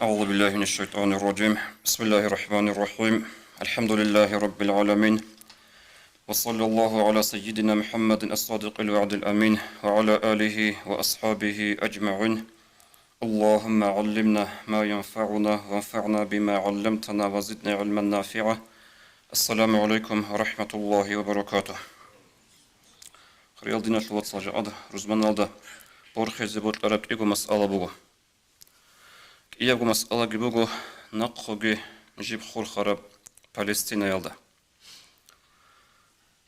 أعوذ بالله من الشيطان الرجيم. بسم الله الرحمن الرحيم. الحمد لله رب العالمين، وصلى الله على سيدنا محمد الصادق الوعد الأمين وعلى آله وأصحابه أجمعين. اللهم علمنا ما ينفعنا وانفعنا بما علمتنا وزدنا علما نافعا. السلام عليكم ورحمة الله وبركاته. خيال دينا شلوات صاجعاد رزمان الدا بورخي زبوت لربتيكو مسألة بوغو إياغو مسألة بوغو نقخوغي نجيب خور خراب فلسطين يالدا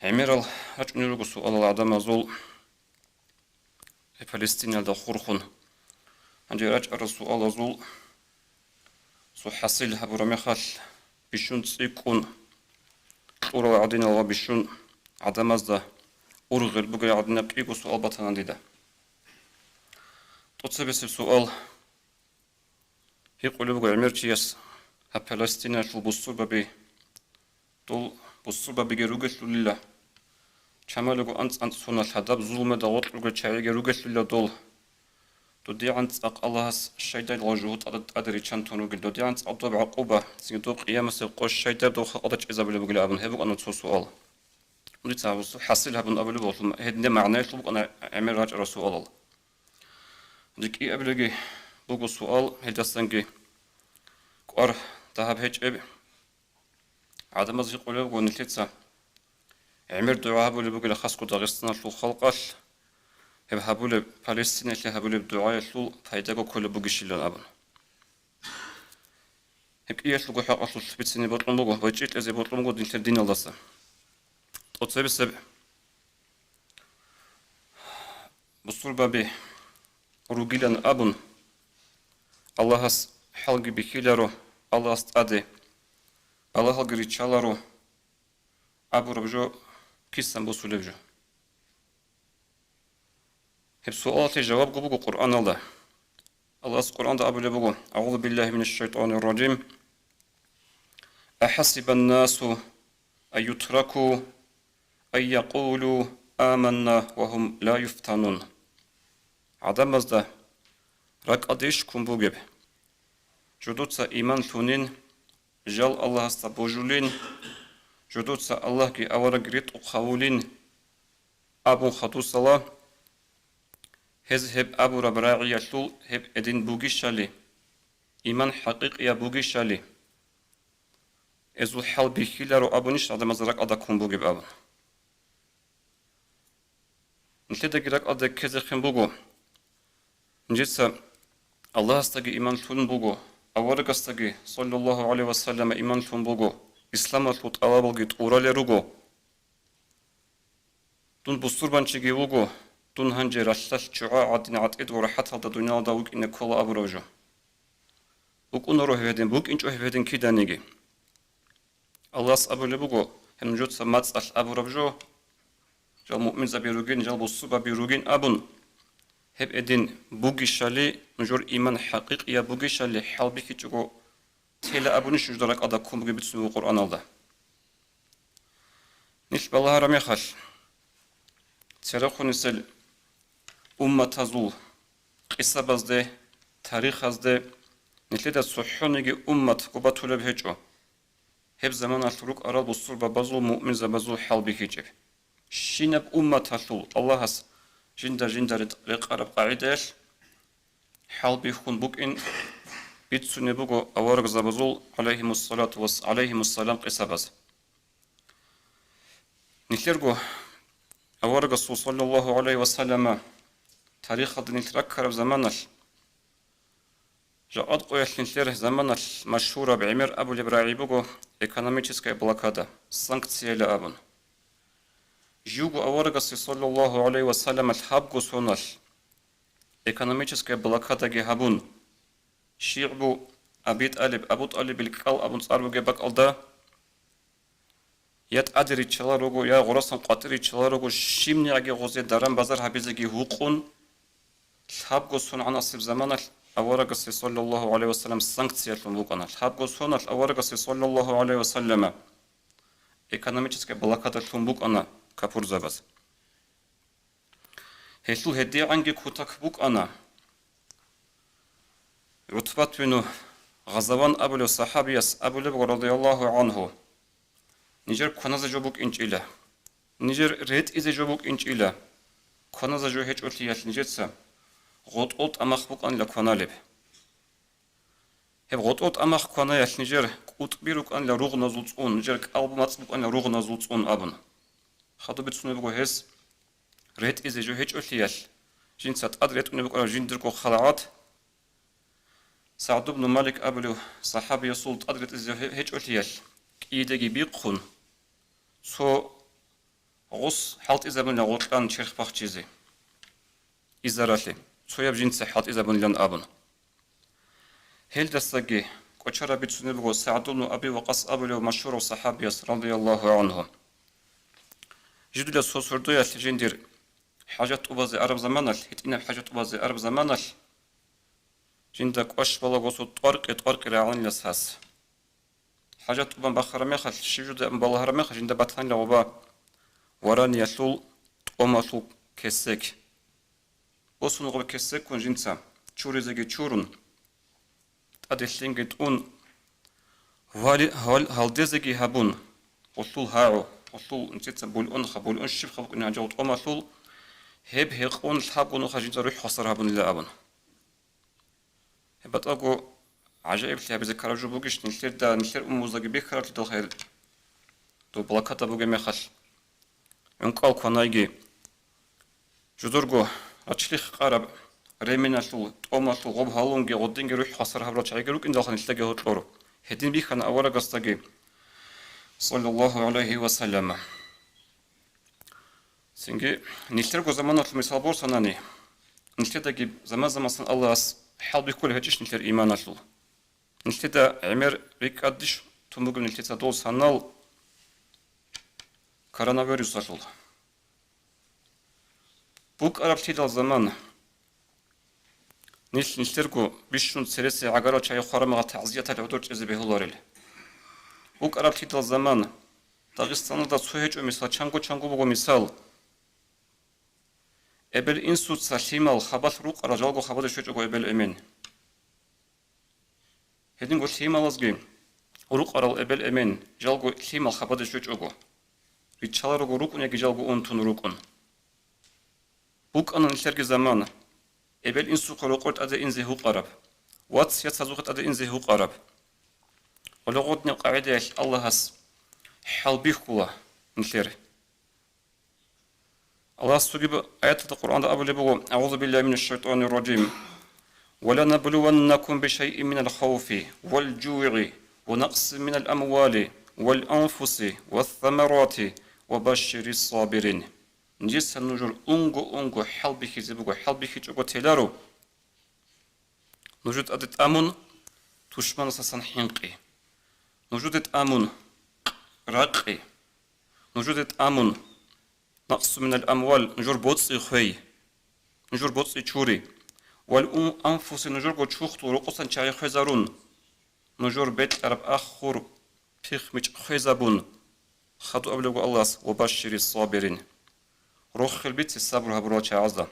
عميرال هاج نيروغو سؤال العدم أزول فلسطين يالدا خورخون عندي راج الرسول أزول سو حصيل هبو رميخال بيشون تسيكون طورو عدين الله بيشون عدم أزدا أرغل بقى عدنا بقيقو سؤال بطنا ديدا تتصبس السؤال يقول بقى عميرتياس ها فلسطين شو بصور ببي دول بصور ببي جروجش لله شمالكو أنت سونا الحداب ظلم دعوت لقى شيء جروجش لله دول دودي أنت الله الشيء الوجود أدري كم تنوجل دودي أنت أضرب عقوبة سيدو قيامة سيقول الشيء ده خاطر إذا بلي بقول أبن هبوك أنا سؤال ودي تعرف حصل هبن أبلي بقول هدنا معناه شو أنا عمل راج رسول الله ديك إيه أبلي بقول سؤال هدا سنجي كوار ذهب هيج أب عدم أزيق ولا بقول نتلتسا عمر دعاء بقول بقول خاص كده غصنا شو خلقش هب هبول فلسطين اللي هبول بدعاء شو فايدة كل بقولش لنا أبن هيك إيش لقوا حق أصل بتسني بطلون بقول بيجيت إذا بطلون بقول دين الدين الله سا وتصيب السبع بصور بابي رجلا أبن الله حلق بخيلره الله استأدي الله حلق ريتشالره أبو ربجو كيسان بوصول بجو هب سؤالات جواب قبو قرآن الله القرآن ده أبو لبقو أعوذ بالله من الشيطان الرجيم أحسب الناس أن يتركوا أن يقولوا آمنا وهم لا يفتنون عدم أزده رك أديش كم بوجب جدوتsa إيمان ثونين جل الله استبوجولين جدوتsa الله كي أورا قريت وخاولين أبو خطوس الله هب أبو ربراعي يشول هب إدين بوجيشالي إيمان حقيقي يا بوجيشالي إزو حال بخيلر وأبونيش عدم أزرق أدا كم بوجب أبو نتلدا قرق أدا كذا خم بوجو نجيسا الله استجي إيمان ثون بوجو أورق استجي صلى الله عليه وسلم إيمان ثون بوجو إسلام الفوت ألابلجيت أورالي روجو دون بستور بانشيجي بوجو دون هنجي رشاش شعاع عدين عتقد ورحت هذا الدنيا داوك إن كل أبروجو بوك أنورو هفدين بوك إنشو هفدين كيدا نيجي الله أبو لبوجو هم جوت سمات أش أبروجو جال مؤمن زبيروجين جال بصور بيروجين أبون هب إدين بوجي شالي نجور إيمان حقيقي يا بوجي شالي حال بيكي تجو تيلا أبونيش جدارك أدا كوم بيجي بتسمو القرآن الله نيش بالله رمي خش تراخو نسل أمة تزول قصة بزده تاريخ هزده نتلدا صحونيجي أمة قبطولة بهجو هب زمان الفروق أراد بصور ببزول مؤمن زبزول حال بيكي شينب أمة تشول الله هس جندا رقارب قاعدش حال بيخون بوك إن بيتسوني بوغو أورق زبزول عليهم السلام قصة بز نتلرغو أورق صلى الله عليه وسلم تاريخ الدين تركر بزمانش جاءت قويش نتلره زمانش مشهورة بعمر أبو لبراعي بوغو экономическая блокада санкции لأبن جوجو أورق صلى الله عليه وسلم الحبغو سونش экономическая блокада جهابون شيعبو أبو طالب الكال أبو صاربو جبك ألدا يات أدري تشلاروغو يا غراسان قاتري تشلاروغو شيمني أجي غوزي درام بازار حبيزجي هوقون الحبغو سون عن أصيب زمانش أورق صلى الله عليه وسلم санкция لموقنا الحبغو سونش أورق صلى الله عليه وسلم экономическая блокада لموقنا كابور زبز هشلو هدي عنجي كوتاك بوقنا رتبات منو غزوان أبلو صحابيس أبلو رضي الله عنه نجر كنز جبوك إنج إله نجر ريت إذا جبوك إنج إله كنز جو هيج أتليات نجتسا غط أمخبوك أن لكونالب هب غط أمخ كونايات نجر قط بيروك أن لروغ نزولتون نجر قلب مطبوك أن لروغ نزولتون أبن خاطو بتسوني بقو هز ريت إذا جو هيج أتليات جين سات ريت أني بقو جين دركو خلعات سعد بن مالك أبلو صحابي يصول أدريت إذا هيج أتليات كيدجي بيقون سو غص حالت إذا بن لغوتلان شرخ بخشيزي إذا رالي سو يبجين حالت إذا بن لان أبن هل دستجي كوشرا بتسوني بقو سعد بن أبي وقص أبلو مشهور صحابي رضي الله عنه جدول السوسردو يتجندر حاجات أبازي عرب زمانال هتينا حاجات أبازي عرب زمانال جندك أش بلا غصو طرق رعان لساس حاجات أبان بخرميخ شجود أم بالهرميخ جند بطن لغبا وران يسول أماسول كسك بوسون غب كسك كون جنسا تشوري زجي تشورن أدلين أون هل دزجي هبون وصول هاو وصول نسيت بول أن خبول أن شيف خبول إن جوت أماسول هب هيقون الحبون خجين روح حصر هبون لا أبون هبت أقو عجائب اللي بذكر جبوكش نشير أموزاقي بيكرا تدل خير دو بلاكاتا بوغي ميخال ينقال كونايجي جدورغو أتشليخ قارب ريميناشل توماشل غوب هالونجي غدينجي روح حصر هبرا چايگروك إن داخل نشتاقي هوتلورو هدين بيخان أولا قصتاقي صلى الله عليه وسلم سنجي نشترغو زمان مثال بورساناني نشتاقي زمان سن الله حال بكل هجيش نشتر إيماناشل نشتاق عمر ريكادش تموغل نشتاق دول سانال كوروnavirus açıldı. Bu arapçayda zaman nişlerku bişun serisi agara çayı xaramağa ta'ziyat al-hudur cezbe hularil. Bu arapçayda zaman Dağıstan'da suheç misal çango bugu misal ebel insut sahimal xabat ruq arajalgo xabada şöçego ebel emin. Hedin go himalazgi ruq aral ebel emin jalgo himal xabada şöçego Ричаларого рукун яки жалгу онтун рукун. Бук анан ишерги заман. Эбел инсу корокорт аде инзе хуқараб. Ват сят сазухат аде инзе хуқараб. Ологотни қаида яш Аллахас халбих кула нишер. Аллах сугиб аятта Qur'анда абуле бугу аузу биллахи минаш шайтанир раджим. وَلَنَبْلُوَنَّكُمْ بِشَيْءٍ مِنَ الْخَوْفِ وَالْجُوعِ وَنَقْصٍ مِنَ الْأَمْوَالِ وَالْأَنْفُسِ وَالثَّمَرَاتِ وَبَشِّرِ الصَّابِرِينَ نجس نجور أنغو حلبي زبوغو حلبي جوغو تيلارو نجود أدت أمون تشمان سسان حنقي نجود أمون راقي نجود أمون نقص من الأموال نجور بوتسي خوي نجور بوتسي تشوري والأنفس نجور غو تشوختو رقصان چاي خوزارون نجور بيت أرب أخور بيخ ميج خوزابون خطو أبلغو الله وبشر الصابرين روح البيت الصبر هبرو عزا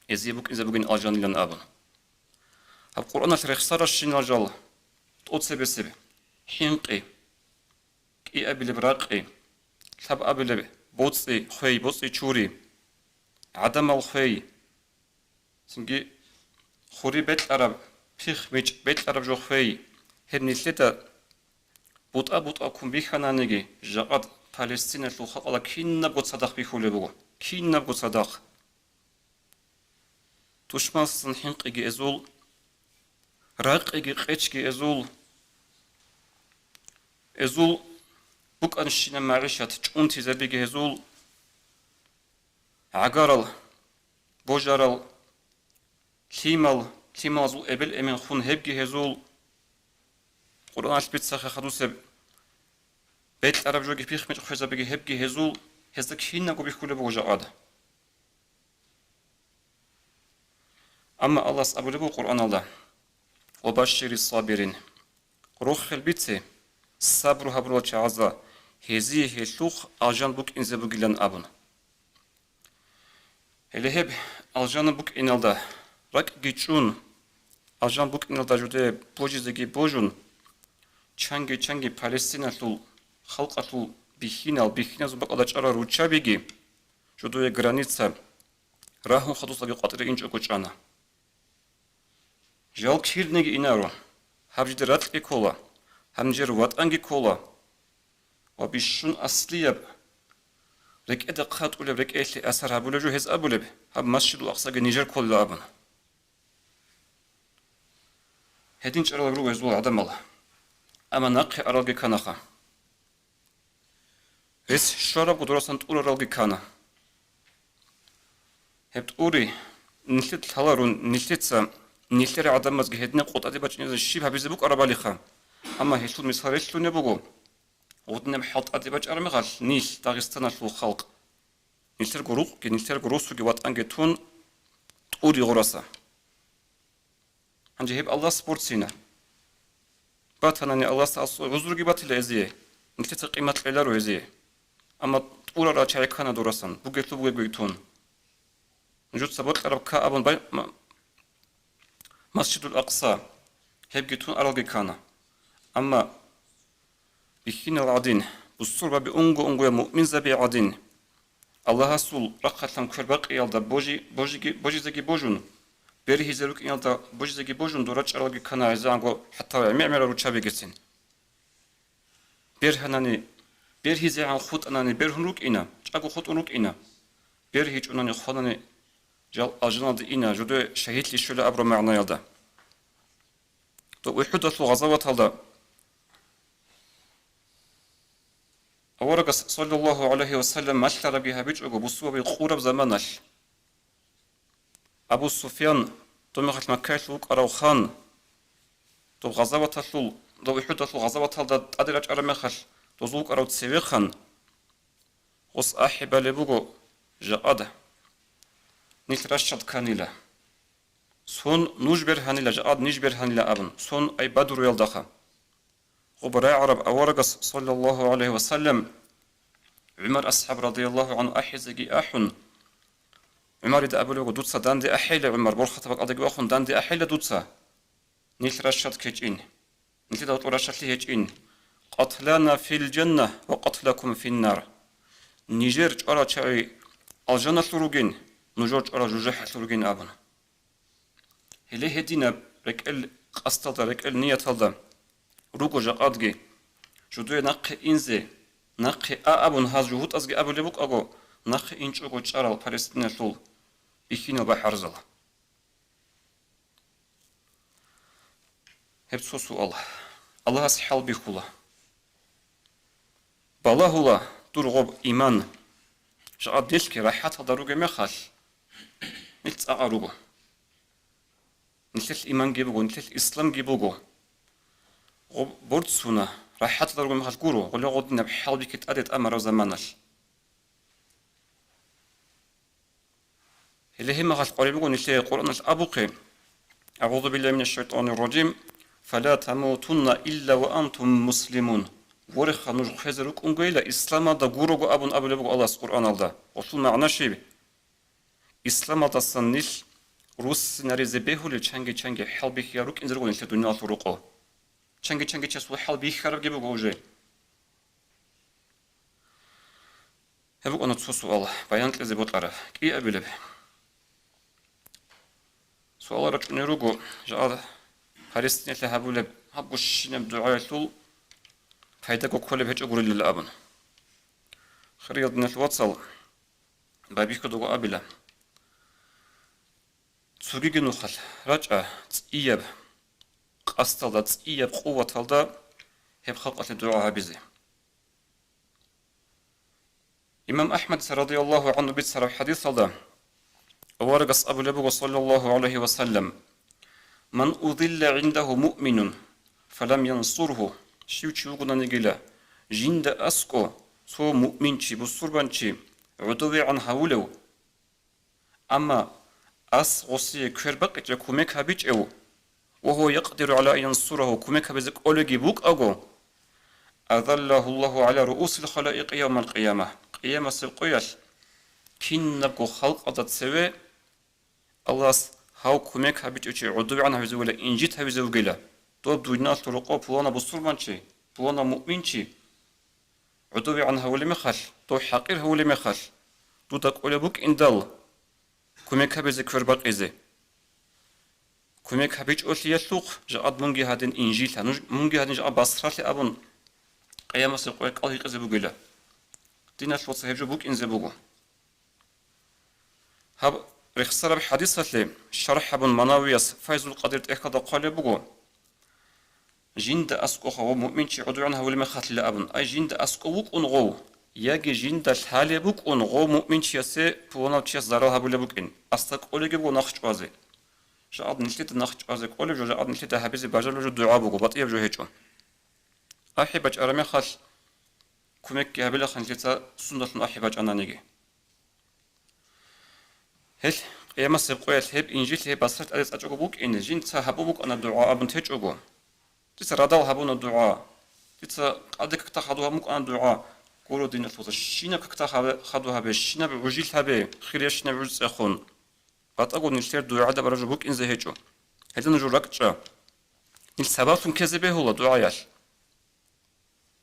إذا بوغين أجان لن أبن القرآن الرخصار الشين رجال تقول سبب حينقي كي أبل براقي تاب أبل بوتسي خوي بوتسي تشوري عدم الخوي سنجي خوري بيت عرب فيخ ميج بيت عرب جو خوي هر نسلتا بوتا كون بيخانا نيجي جاقات فلسطين الخلق على كينا بوت صدق بيخولي بوغو كينا بوت صدق تشماسن حنقي ازول راقي قيچكي ازول بوك انشينا معيشات چونتي زبيگي ازول عقارل بوجارل كيمال زول ابل امن خون هبگي ازول قرآن البيت ساخه خدوسب بيت عرب جوگي بيخ ميج خوزا بيگي هبگي ازول هزا كينا گو بيخولي بوغو جاقاد أما الله سأبو لبو قرآن الله وبشر الصابرين روح البيت صبر هبرو عزا هزي هلوخ أجان بوك إنزا بوغيلان أبن هلهب أجان بوك إنالدا رك جيچون Ajan buk inalda jude bojizegi bojun çangi Palestinatul halqatul bihinal zubaqada çara ruçabigi jude granica rahun xaduslagi qatri inç okoçana. Jal kirnegi inaro habjide ratqi kola hamjer watangi kola wa bishun asliyab rek'ede qat uleb rek'eli asar habulaju hez abuleb hab masjidul aqsaga nijer kolla abun. Hedin çaralar ruh ezul adam ala. Ama naqi aralgi kanaxa. Res şarab qudurasan tur aralgi kana. Hep uri nillet halarun nilletsa nilleri adamaz hedine qotadi bachniz shib habize buk arabali kha. Ama hesul misareshlu ne bugu. Odnem halt adi bach armegal nil Dağistan aslu xalq. Nilter guruq ki nilter gurusu ki vatan getun uri gorasa. Hangi hep Allah sportsina. Batanani Allah sağ huzur gibi batıyla eziye. Nilter kıymetliler o eziye. Ama ulara çaykana durasan. Bu getlu bu getun. Vücut sabot arab ka abun bay Masjidul Aqsa hep getun aralgi kana. Ama bihinal adin bu surba bir unguya mu'min zabi adin. Allah Resul rakatlam körbaq yalda bojizegi bojun. Beri hizeruk yalda bojizegi bojun doraç aralgi kana zango hatta me'mera ruçabi geçsin. Bir hanani bir hizeyan khut anani bir hunruk ina. Çago khut unruk ina. Bir hiç unani khanani jal ajnadı ina jude şehitli şöyle abro ma'na yalda. To uhudatlu gazavat alda. Avargas sallallahu aleyhi ve sellem maçlara bir habiç ogu bu suva bir qurab zamanal. Abu Sufyan to mekhat makkaytluk araw khan to gazavatul do uhudatlu gazavatal da adiraç aramekhat to zuluk araw tsevi khan os ahibale bugo jaada nitrashat kanila son nujber hanila jaad nijber hanila abun son ay badru yaldaha غبراء عرب أورقص صلى الله عليه وسلم عمر أصحاب رضي الله عنه أحزقي أحن عمر إذا أبلغ دوتسا داندي أحيل عمر برخطبك أدقي أخن داندي أحيل دوتسا نيل رشاد كيجين نيل دوت رشاد ليجين قتلانا في الجنة وقتلكم في النار نيجير جارة شعي الجنة ثروجين نجور جارة جوجح ثروجين أبن هلي هدينا ركال قصتل ركال نية هذا روگو جاقادگی جدوی نقه اینزه نقه آبون هاز جهود ازگی آبولی بک آگو نقه اینچ آگو چارال پرستینه لول بیخینه با حرزال هب سوال الله از حال بیخولا بالاهولا درغب ایمان جاقاد دیل که راحت هدا روگه مخال نیت آقا روگو نیت ایمان گیبگو نیت اسلام گیبگو بورتسونا راح تضرب مخال كورو ولا غدنا بحال بك تأدت أمر زمانش اللي هي مخال قريب يقول نشي القرآن أبوقي أعوذ بالله من الشيطان الرجيم فلا تموتن إلا وأنتم مسلمون ورخ نجح خزرك أنقيلا إسلام دا غورو أبون أبو لبو الله القرآن الله وصل معنا شيء إسلام دا سنيش روس سيناري زبيهولي چنگي حال بك ياروك إنزرغو نشي دنيا الفروقو چنگی چسو حال بیخرب گیبو گوجه. هبو آن تو سوال بیان کلی بود عرف کی ابله. سوال را چون روگو جاد پرستینه له هبوله هبوش نم دعای طول فایده کو کلی بهچ اقول للابن. خريط من الواتساب بابي كدو ابله. سوگی نخل رجع ایاب قصتلد إياب قوة تلدا هب خلقة الدعاء بزي إمام أحمد رضي الله عنه بيتسر حديث تلدا وارقص أبو لبو صلى الله عليه وسلم من أضل عنده مؤمن فلم ينصره شيوغنا نجلا جند أسكو سو مؤمنشي بصربانشي عدوي عن هولو أما أس غصي كربق جكومك هبيج أو وهو يقدر على أن ينصره كمك بزك أولجي بوك أجو أظله الله على رؤوس الخلائق يوم القيامة قيامة القياس كن نبغو خلق أضد سوى الله هاو كوميك هابيتشي عدو عن هذا ولا إنجيت هذا وجلا دوب دوينا طرقه بوانا بصرمانشي بوانا مؤمنشي عدو عن هولي مخال دو حقير هولي مخال دو دك ولا بوك إندال كوميك هابيز كرباق إزي كوميك هابيتش أوتلي يسوق جاء منجي هادين إنجيل منجي هادين جاء بصرات أبون قيام سيقوي قال يقزي بوجلا دينا شو تصير بوك إنزي بوجو هب رخصة بحديثة لي شرح ابن مناويس فايز القدير تأكد قال بوجو جند أسقو هو مؤمن شي عدو عنها ولما خاتل أبن أي جند أسقو بوك أنغو ياجي جند الحالي بوك أنغو مؤمن شي سي بونا تشيس زارها بولا بوك إن أستك أولي جبو نخش وازي جاء نشلت نخش وازي أولي جو جاء نشلت هبيزي باجر جو دعاء بوجو بطيب جو هيجون أحبج أرمي خاص كمك هبلا خنجتا سنة أحبج أنا نيجي هل قيام السبقية هب إنجيل هب بصرت أريس أجوجو بوك إن جند هبوك أنا دعاء أبن تجوجو تيس رادال هبونا دعاء تيس قدك تاخدوها مك أنا دعاء قولوا دين الفوز الشينا خدوها بالشينا بعجيل هبه خير يشنا بعجز أخون قد أقول نشتر دعاء ده برجو بوك إن زهجو هذا نجور ركجة السبب من كذبه هو دعاء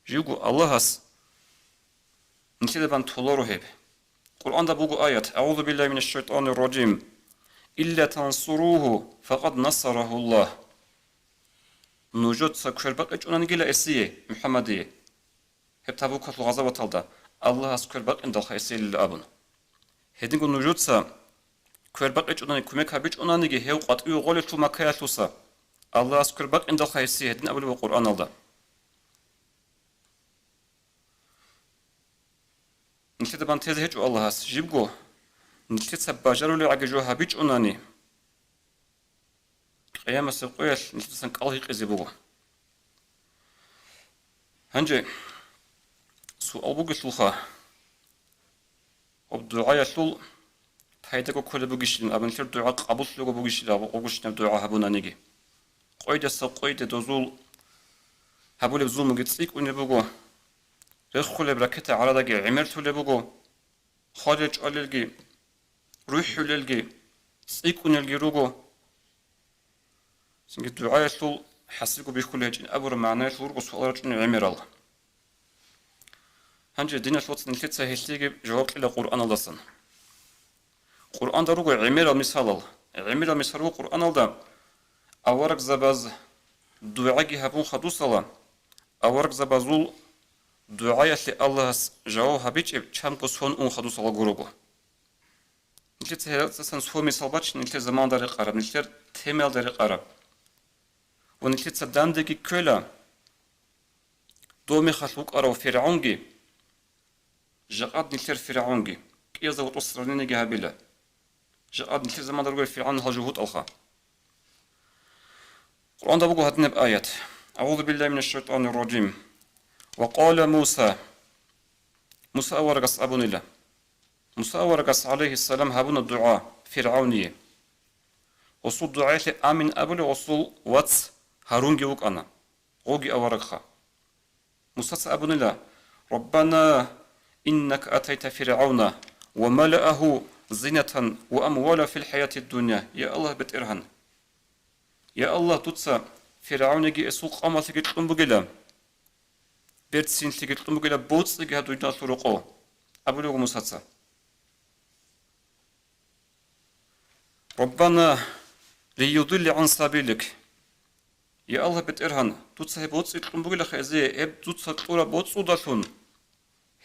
جيجو الله هس نشتر بان تولورو هب القرآن ده بوجو آيات أعوذ بالله من الشيطان الرجيم إلا تنصروه فقد نصره الله نوجد سكر بقى أنا نقول إسيه محمدية هب تابوك الغزة وطلدا الله سكر بقى إن دخل إسيه للأبن هدين قل نوجد سا كر بقى أنا كمك هبيج أنا نجي هو قط يقول شو مكايا توسا الله سكر بقى إن دخل إسيه هدين أول القرآن الله نشتى بان تزهج الله هس جيبجو نشتى سباجرو لي عججو هبيج أناني قيام السقويل نشتى سنقالي قزبوه هنجي سؤال بوجش لخا وبدعاء يسول هيدكو كل بوجشين أبن شر دعاء قبول لغو بوجش لا بوجش دعاء هبونا نيجي قيد السقويد دزول هبول بزول مجتسيك ونبوجو رخول بركته على دقي عمرت لبوجو خارج على روح للجي سيكون الجي روجو سنجد دعاء يسول حسيكو بيكون هجين أبور معناه شورجو سؤالات إنه عمر الله هنجي دينا شوط نلتت سهلتيجي جواب إلى قرآن الله سن قرآن ده روجو عمر المثال الله عمر المثال هو قرآن الله أورق زباز دعاء هبون خدوس الله أورق زبازول دعاء اللي الله جواب هبيج كم قصون أون خدوس الله جروجو نلتت سهل سو مثال باتش نلتت زمان داري قرب نلتت تمل داري قرب ونلتت سدان دقي كلا دومي خلوق أرو فرعونجي جاءت نلتر فرعونجي كيزا وتصرني جهابلا جاءت نلتر زمان درجة فرعون هالجهود ألخا القرآن ده بقول هاتنا بآيات أعوذ بالله من الشيطان الرجيم وقال موسى ورقص أبن الله موسى ورقص عليه السلام هابون الدعاء فرعونية وصول دعاء آمن أبل وصول واتس هارونجي وك أنا غوغي أورقها موسى أبن الله ربنا إنك أتيت فرعون وملأه زينة وأموالا في الحياة الدنيا يا الله بترهن يا الله تتسى فرعون يجي أسوق أما تجي تقوم بقلم بيرتسين تجي تقوم بقلم بوتس تجي هدو يدنا سرقو أبلغ موسى ربنا ليضل عن سبيلك يا الله بترهن تتسى بوتس تقوم بقلم خزي إب تتسى تقول بوتس وداشون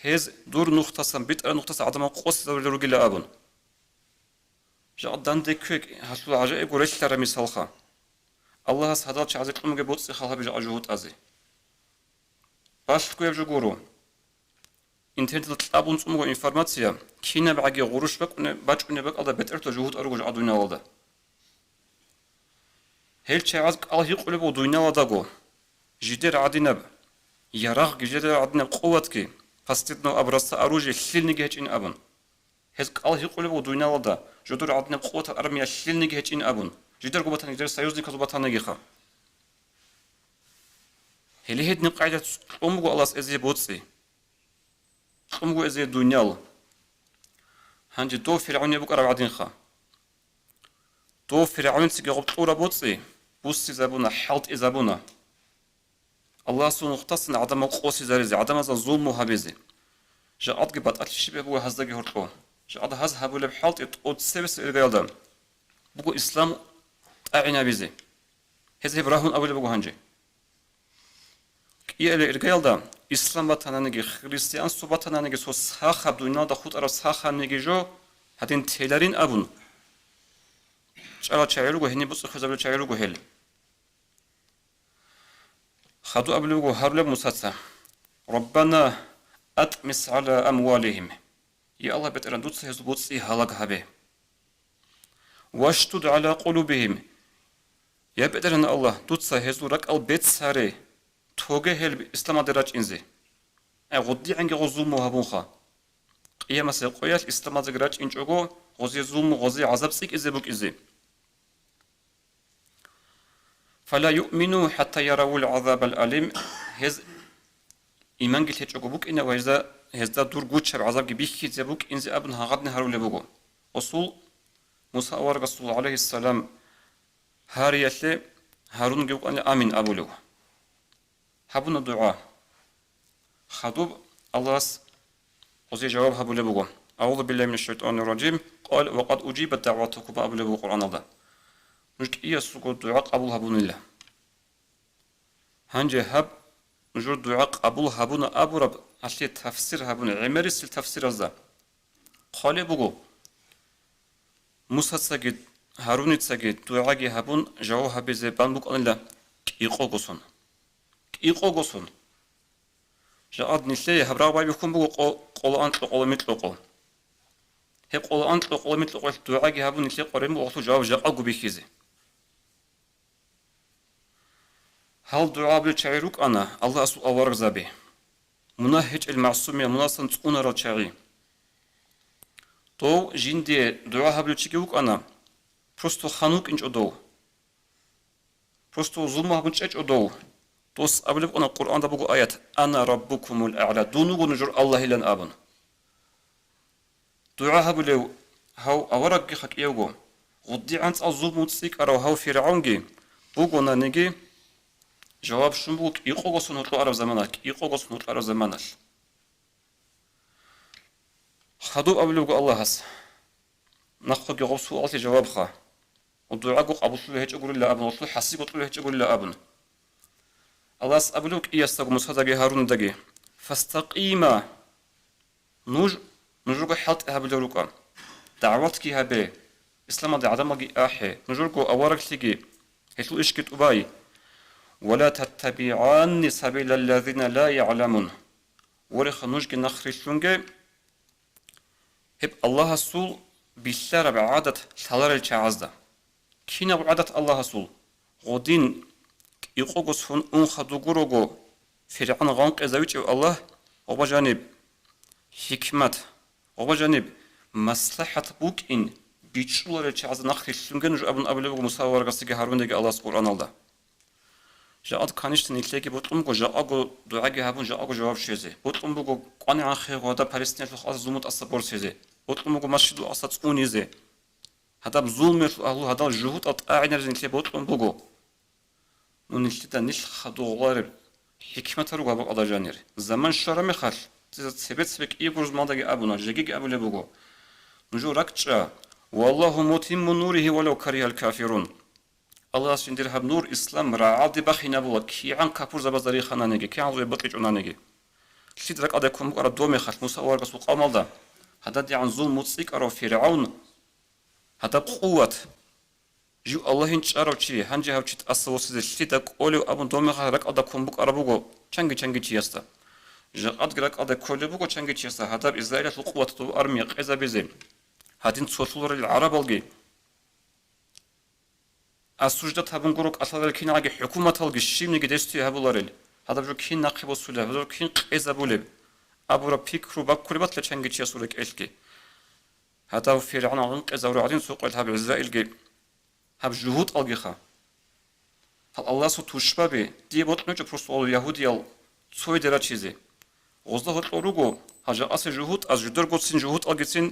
هز دور نقطة بيت نقطة عدم قوس الرجل أبون جاء دندك هسوا عجائب ورش ترى مثالها الله هذا شيء عزيز قوم جبوت سخالها بيجا جهود أزي باش كوي بجورو إنترنت تلابون سمو إنفورماتيا كينا بعجي غروش بق باج بق هذا بتر جهود أرجو عدونا والله هل شيء عزق الله يقول بدونا وداغو جدير عدينا يراغ جدير عدنا قوتك فاستدنا أبرز أروج الشيل نجهج إن أبن هزك الله يقول بدونا ودا جدور عدنا قوة الأرمية الشيل نجهج إن أبن جدر قبطان جدر سيوزني كذبطان نجيخا هلي هاد نقاعدة أمغو الله إزي بوتسي أمغو إزي دنيال هنجي دو فرعون يبقى ربع دين خا دو فرعون تيجي طورا بوتسي بوسي زبونا حلط زبونا الله سو نختصن عدم قوسي زاريزي عدم از ظلم وهبيزي جا أدقي بات أتشبه بو هزدقي هرطو جا أد هز هبو لبحلط يتقود سبس إرقايل بقو إسلام أعنا بيزي هزي براهون أولي بقو هنجي كي إلي إرقايل إسلام باتانانيجي خريستيان سو باتانانيجي سو ساخ بدوينا دا خود أرى ساخ نيجي جو هاتين تيلارين أبون شعلا شعيروغو هني بص خزابلو شعيروغو هل خدو أبلوغو هارلب مساتسا ربنا أطمس على أموالهم يا الله بتران دوتس هزبوتسي هلاك هبه واشتد على قلوبهم يا بتران الله دوتس هزورك البيت ساري توجه هل إسلام دراج إنزي غدي عنك غزوم وهبونخا قيام سيقويات إسلام دراج إنجوغو غزي زوم غزي عذاب سيك إزي بوك إزي فلا يؤمنوا حتى يروا العذاب الأليم هز إيمان قلت هجوغو بوك إنا وهزا هزدا دور قوت شب عذاب بيخي زبوك إنزي أبن هاغدن هارو لبوغو أصول موسى ورسول عليه السلام هارياتي هارون جوك أن آمين أبو لو هبنا دعاء خطوب الله وزي جواب هبو لبوغو أعوذ بالله من الشيطان الرجيم قال وقد أجيبت دعوتكم أبو لبوغو قرآن الله نجد إيا سوكو دعاء قبول هبون الله هنجي هب نجد دعاء قبول هبون أبو رب أشلي تفسير هبون عمرس التفسير هذا قال بوغو موسى تسجد هارون تسجد دعاء هبون جواب هبزي بانبوك أن الله كيقو غصون كيقو غصون جاءت نسلي هبراغ باي بيكون بوغو قول أنت قول متلقو هي قول أنت قول متلقو دعاء هبون نسلي قريم وقتو جواب جاء بيخيزي هل دعاء بالشعيروك أنا الله أسوء أورغ زبي منهج المعصومية مناصن تقون رجعي تو جندي دعاء بالشعيروك أنا просто خانوك إنج أدو просто ظلمه بنشأج أدو توس قبل أنا القرآن ده بقول آيات أنا ربكم الأعلى دونو نجر الله لن أبن دعاء بلو هاو أورق خك يوجو غدي عنت الظلم تسيك أرو هاو فرعونجي بقولنا نجي جواب شنبوك يقوغو سنوتلو عرب زمانك يقوغو سنوتلو عرب زمانك خدوب أبلوغو الله هس نخوك يغوب سؤالتي جواب خا ودعاقو قبطلو هيج أقول الله أبن وطلو حسيب وطلو هيج أقول الله أبن الله أبلوك إياستاقو مصدقي هارون دقي فاستقيما نجرقو حالت أهبلوكا دعواتك هبي إسلام دي عدمكي آحي نجرقو أوارك تيجي هيتلو إشكت أباي ولا تتبعان سبيل الذين لا يعلمون ورخ نجي نخرجونجي هب الله سول بيسار بعادة ثلار الشعازدة كينا بعادة الله سول غدين يقوغس فون أن خدوغوروغو فرعون غانق إزاويت الله وبجانب حكمت وبجانب مصلحة بوك إن بيتشولار الشعازدة نخرجونجي نجو أبن أبلغو مساوار قصيقي هارون دقي الله سقرآن الله جاءت كانشتن يتلاقي بطلمكو جاءكو دعاء هابون جاءكو جواب شيزي بطلمكو قانع خير وهذا فلسطين الخاص زموت أصبر سيزي بطلمكو مسجد أصات أونيزي هذا بظلم الله هذا الجهود أطاعنا رزين تلاقي بطلمكو ونشتتا نش خدو غارب حكمة روغا بق الله جانير زمان شرمي خال سبت سبك إيبرز مادقي أبونا جيجي أبو لبوغو نجو ركتشا والله متم نوره ولو كره الكافرون الله سندير هب نور إسلام رعاد بخينا بولا كي عن كابور زبازري خنانيجي كي عن زوي بطيج عنانيجي شيد رك أداكم بقرا دومي خات موسى ورقص وقامل ده هذا دي عن ظلم متصيك أرو فرعون هذا قوة جو الله هنش أرو شيء هنجي هاو شيء أصوص شيد أقولي أبون دومي خات رك أداكم بقرا بوجو چنگي چيستا جا أدرك أداكولي بوجو چنگي چيستا هذا إسرائيل القوة تو أرمي قيزا بيزي هادين تصلور العرب الجي السجدة تابون قروك أصلا الكين عاجي حكومة الجي الشيم نجي دستي هبولاريل هذا بجو كين نقيب وسوله هذا كين قيزا بولب أبو ربيك روبا كل بطل چنگي چيا سورك إلكي هذا فرعون عن قيزا ورعدين سوق الهاب إسرائيل جي هب جهود الجي خا هل الله سو توشبابي دي بطل نجو برسول اليهودي ال سوي درا چيزي غزده هتلوروغو هجا أس جهود از جدر قدسين جهود الجي سين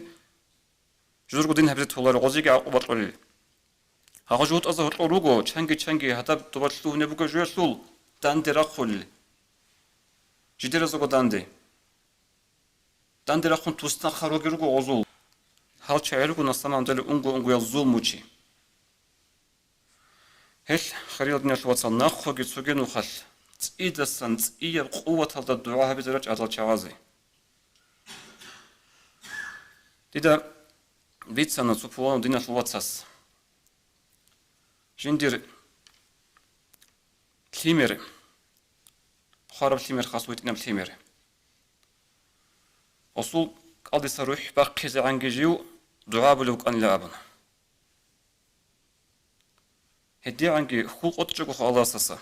جدر قدين هبزت فولار غزيجي عقوبات قليل هاجوت أزهر أوروغو چنگي هتاب تبطلو نبوكو جوشول داندي رخول جدير زوغو داندي رخون توستان خاروغي روغو غزول هاو چايروغو نستمان دالي أنغو يزول موچي هل خريل دنيا شواتسال ناخوغي تسوغينو خال تسيدسان تسيب قوة هالدا الدعاء بزرج عدل چاوازي ديدا بيتسانا تسوبوانو دنيا شواتساس جندير كليمير خارب كليمير خاصويت إنام كليمير أصول قاضي سروح باقي زعانجي جيو دعاء بلوك أن لا أبن هدي عنجي خوق أتجوكو خالله ساسا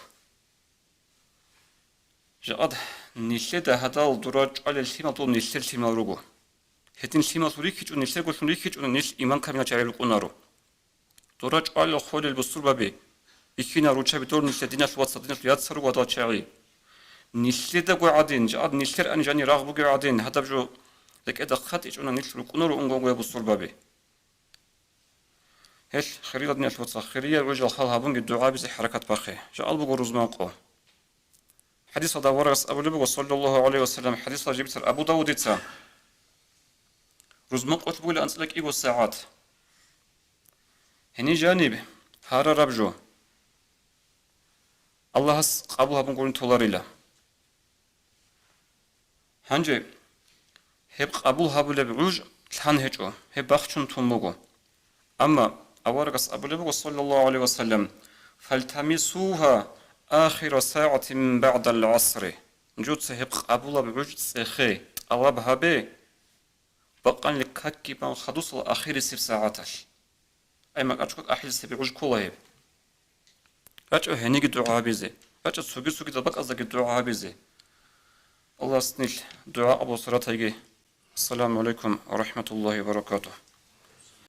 جاد نيشيدا هدال دراج على الشيما طول نيشيل شيما روغو هدين شيما سوريكيج ونيشيل قوش نريكيج ونيش إيمان كامينا جاريلوك أنارو دراج على خول البصور بابي إكينا روشا بدور نيشيدينا شوات صدينا شويات سرو ودا شاعي نيشيدا قو عادين جاد نيشير أنجاني راغبو قو عادين هدف جو لك إذا خاتيج أنا نيشلوك أنارو أنغو بصور بابي هش خريطة دنيا شوات صخرية وجه خالها بونج الدعاء بزي حركات باخي جاء البقو رزمانقو حديث هذا ورقس أبو لبق صلى الله عليه وسلم حديث جبت أبو داود يتسا رزمانقو تبقى لأنسلك إيقو الساعات هني جانب هارا ربجو الله هس قابلها بنقولن تولار إلا هنجي هب قابلها بلبعوج تلان هجو هب باخشن تنموغو أما أورقس أبو لبق صلى الله عليه وسلم فالتمسوها آخر ساعة بعد العصر نجود سهب قابلها بوجود سيخي الله بهابي بقى لك هكي بان خدوص الأخير سيب ساعاتش أي ما أشكوك أحل سيب وجود كله أجو هنيك دعاء بيزي أجو سوكي دبق أزاك دعاء بيزي الله سنيل دعاء أبو صلاة السلام عليكم ورحمة الله وبركاته